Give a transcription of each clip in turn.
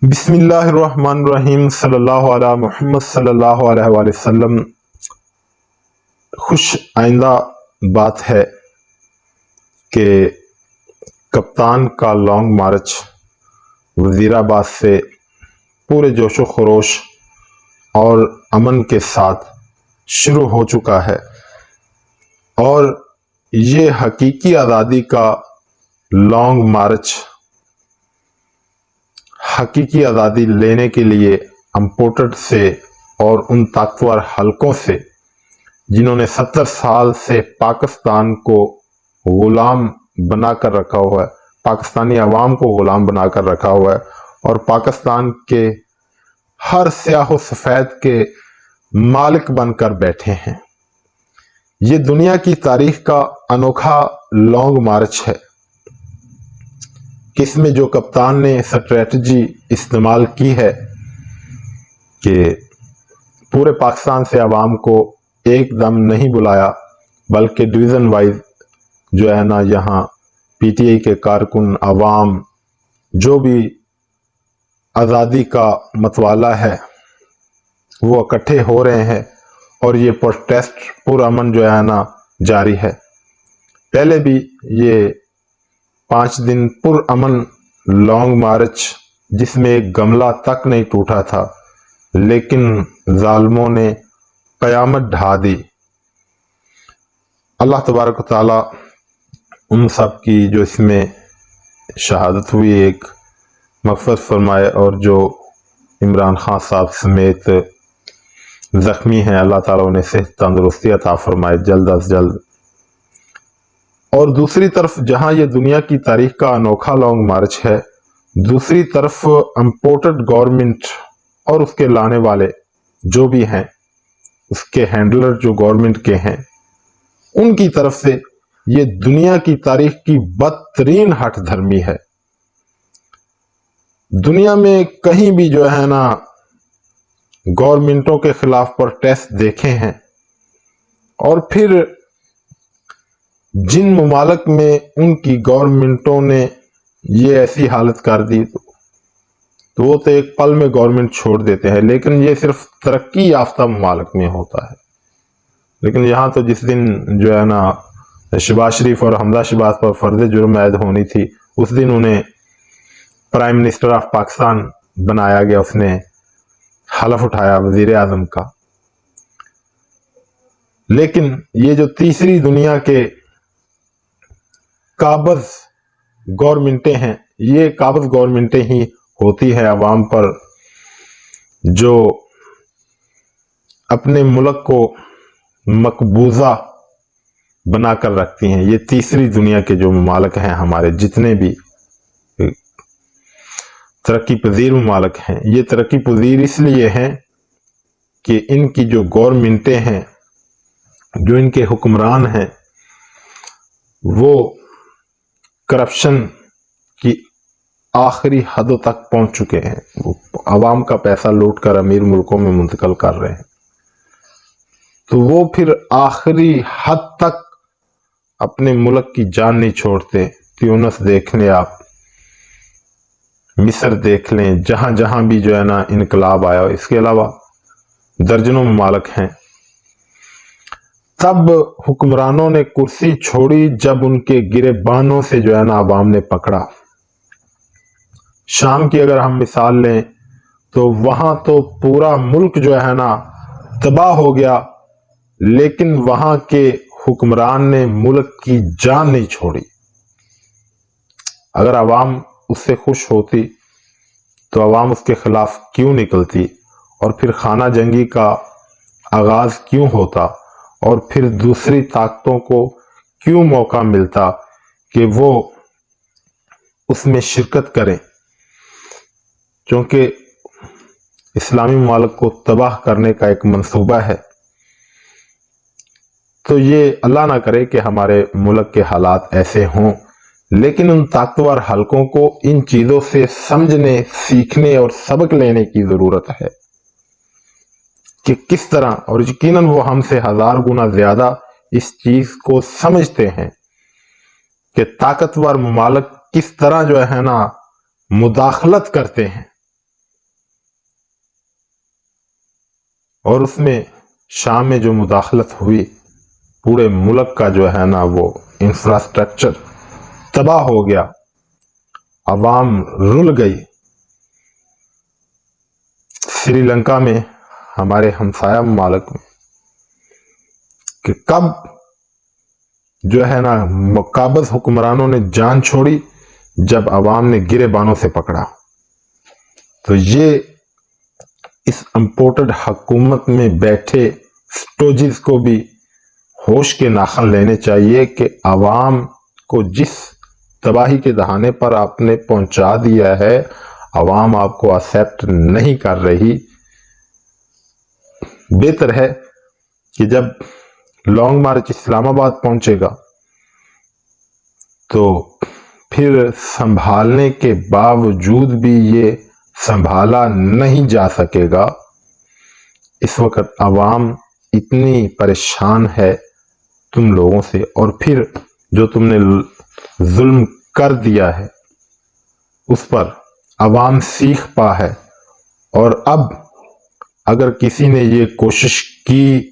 بسم اللہ الرحمن الرحیم صلی اللہ علیہ محمد صلی اللہ علیہ وآلہ وسلم۔ خوش آئندہ بات ہے کہ کپتان کا لانگ مارچ وزیر آباد سے پورے جوش و خروش اور امن کے ساتھ شروع ہو چکا ہے، اور یہ حقیقی آزادی کا لانگ مارچ حقیقی آزادی لینے کے لیے امپورٹڈ سے اور ان طاقتور حلقوں سے جنہوں نے 70 سال سے پاکستان کو غلام بنا کر رکھا ہوا ہے، پاکستانی عوام کو غلام بنا کر رکھا ہوا ہے، اور پاکستان کے ہر سیاہ و سفید کے مالک بن کر بیٹھے ہیں۔ یہ دنیا کی تاریخ کا انوکھا لانگ مارچ ہے، اس میں جو کپتان نے اسٹریٹجی استعمال کی ہے کہ پورے پاکستان سے عوام کو ایک دم نہیں بلایا، بلکہ ڈویژن وائز جو ہے نا، یہاں پی ٹی آئی کے کارکن، عوام جو بھی آزادی کا متوالا ہے وہ اکٹھے ہو رہے ہیں، اور یہ پروٹیسٹ پرامن جو ہے نا جاری ہے۔ پہلے بھی یہ 5 دن پرامن لانگ مارچ جس میں ایک گملہ تک نہیں ٹوٹا تھا، لیکن ظالموں نے قیامت ڈھا دی۔ اللہ تبارک و تعالیٰ ان سب کی جو اس میں شہادت ہوئی ایک مغفرت فرمائے، اور جو عمران خان صاحب سمیت زخمی ہیں اللہ تعالیٰ انہیں صحت تندرستی عطا فرمائے جلد از جلد۔ اور دوسری طرف جہاں یہ دنیا کی تاریخ کا انوکھا لانگ مارچ ہے، دوسری طرف امپورٹڈ گورنمنٹ اور اس کے لانے والے جو بھی ہیں، اس کے ہینڈلر جو گورنمنٹ کے ہیں، ان کی طرف سے یہ دنیا کی تاریخ کی بدترین ہٹ دھرمی ہے۔ دنیا میں کہیں بھی جو ہے نا گورنمنٹوں کے خلاف پروٹیسٹ دیکھے ہیں، اور پھر جن ممالک میں ان کی گورنمنٹوں نے یہ ایسی حالت کر دی تو وہ تو ایک پل میں گورنمنٹ چھوڑ دیتے ہیں، لیکن یہ صرف ترقی یافتہ ممالک میں ہوتا ہے۔ لیکن یہاں تو جس دن جو ہے نا شہباز شریف اور حمزہ شہباز پر فرض جرم عائد ہونی تھی، اس دن انہیں پرائم منسٹر آف پاکستان بنایا گیا، اس نے حلف اٹھایا وزیر اعظم کا۔ لیکن یہ جو تیسری دنیا کے قابض گورنمنٹیں ہیں، یہ قابض گورنمنٹیں ہی ہوتی ہیں عوام پر جو اپنے ملک کو مقبوضہ بنا کر رکھتی ہیں۔ یہ تیسری دنیا کے جو ممالک ہیں، ہمارے جتنے بھی ترقی پذیر ممالک ہیں، یہ ترقی پذیر اس لیے ہیں کہ ان کی جو گورنمنٹیں ہیں، جو ان کے حکمران ہیں، وہ کرپشن کی آخری حدوں تک پہنچ چکے ہیں۔ وہ عوام کا پیسہ لوٹ کر امیر ملکوں میں منتقل کر رہے ہیں، تو وہ پھر آخری حد تک اپنے ملک کی جان نہیں چھوڑتے۔ تیونس دیکھ لیں آپ، مصر دیکھ لیں، جہاں جہاں بھی جو ہے نا انقلاب آیا، اس کے علاوہ درجنوں ممالک ہیں۔ تب حکمرانوں نے کرسی چھوڑی جب ان کے گریبانوں سے جو ہے نا عوام نے پکڑا۔ شام کی اگر ہم مثال لیں تو وہاں تو پورا ملک جو ہے نا تباہ ہو گیا، لیکن وہاں کے حکمران نے ملک کی جان نہیں چھوڑی۔ اگر عوام اس سے خوش ہوتی تو عوام اس کے خلاف کیوں نکلتی، اور پھر خانہ جنگی کا آغاز کیوں ہوتا، اور پھر دوسری طاقتوں کو کیوں موقع ملتا کہ وہ اس میں شرکت کریں؟ چونکہ اسلامی ممالک کو تباہ کرنے کا ایک منصوبہ ہے۔ تو یہ اللہ نہ کرے کہ ہمارے ملک کے حالات ایسے ہوں، لیکن ان طاقتور حلقوں کو ان چیزوں سے سمجھنے، سیکھنے اور سبق لینے کی ضرورت ہے کہ کس طرح، اور یقیناً وہ ہم سے 1000 گنا زیادہ اس چیز کو سمجھتے ہیں کہ طاقتور ممالک کس طرح جو ہے نا مداخلت کرتے ہیں اور اس میں شام میں جو مداخلت ہوئی، پورے ملک کا جو ہے نا وہ انفراسٹرکچر تباہ ہو گیا، عوام رل گئی۔ سری لنکا میں، ہمارے ہمسایہ ممالک میں، کہ کب جو ہے نا قابض حکمرانوں نے جان چھوڑی، جب عوام نے گرے بانوں سے پکڑا۔ تو یہ اس امپورٹڈ حکومت میں بیٹھے سٹوجز کو بھی ہوش کے ناخن لینے چاہیے کہ عوام کو جس تباہی کے دہانے پر آپ نے پہنچا دیا ہے، عوام آپ کو ایکسیپٹ نہیں کر رہی۔ بہتر ہے کہ جب لانگ مارچ اسلام آباد پہنچے گا تو پھر سنبھالنے کے باوجود بھی یہ سنبھالا نہیں جا سکے گا۔ اس وقت عوام اتنی پریشان ہے تم لوگوں سے، اور پھر جو تم نے ظلم کر دیا ہے اس پر عوام سیکھ پا ہے۔ اور اب اگر کسی نے یہ کوشش کی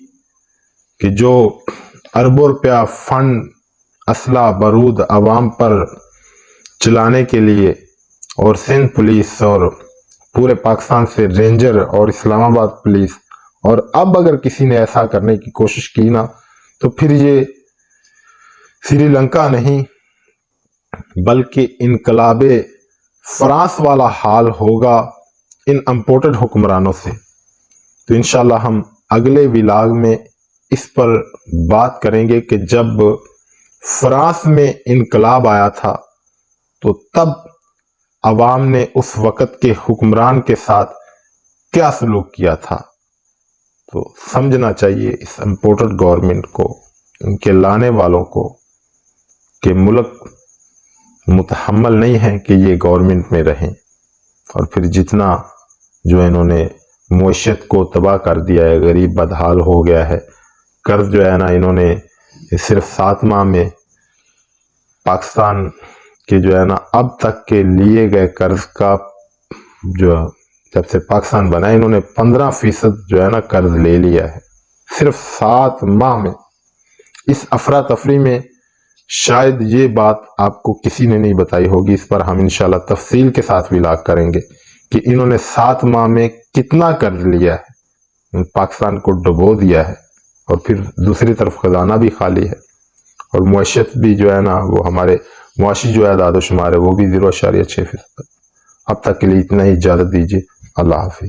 کہ جو اربوں روپیہ فنڈ اسلحہ بارود عوام پر چلانے کے لیے، اور سندھ پولیس اور پورے پاکستان سے رینجر اور اسلام آباد پولیس، اور اب اگر کسی نے ایسا کرنے کی کوشش کی نا، تو پھر یہ سری لنکا نہیں بلکہ انقلاب فرانس والا حال ہوگا ان امپورٹڈ حکمرانوں سے۔ تو انشاءاللہ ہم اگلے ولاگ میں اس پر بات کریں گے کہ جب فرانس میں انقلاب آیا تھا تو تب عوام نے اس وقت کے حکمران کے ساتھ کیا سلوک کیا تھا۔ تو سمجھنا چاہیے اس امپورٹڈ گورنمنٹ کو، ان کے لانے والوں کو، کہ ملک متحمل نہیں ہے کہ یہ گورنمنٹ میں رہیں، اور پھر جتنا جو انہوں نے معیشت کو تباہ کر دیا ہے، غریب بدحال ہو گیا ہے، قرض جو ہے نا انہوں نے صرف 7 ماہ میں پاکستان کے جو ہے نا اب تک کے لیے گئے قرض کا جو جب سے پاکستان بنا انہوں نے 15% جو ہے نا قرض لے لیا ہے صرف 7 ماہ میں۔ اس افراتفری میں شاید یہ بات آپ کو کسی نے نہیں بتائی ہوگی، اس پر ہم انشاءاللہ تفصیل کے ساتھ ولاگ کریں گے کہ انہوں نے 7 ماہ میں کتنا قرض لیا ہے، پاکستان کو ڈبو دیا ہے، اور پھر دوسری طرف خزانہ بھی خالی ہے، اور معیشت بھی جو ہے نا وہ ہمارے معاشی جو اعداد و شمار ہے وہ بھی 0.6%۔ اب تک کے لیے اتنا ہی، اجازت دیجیے، اللہ حافظ۔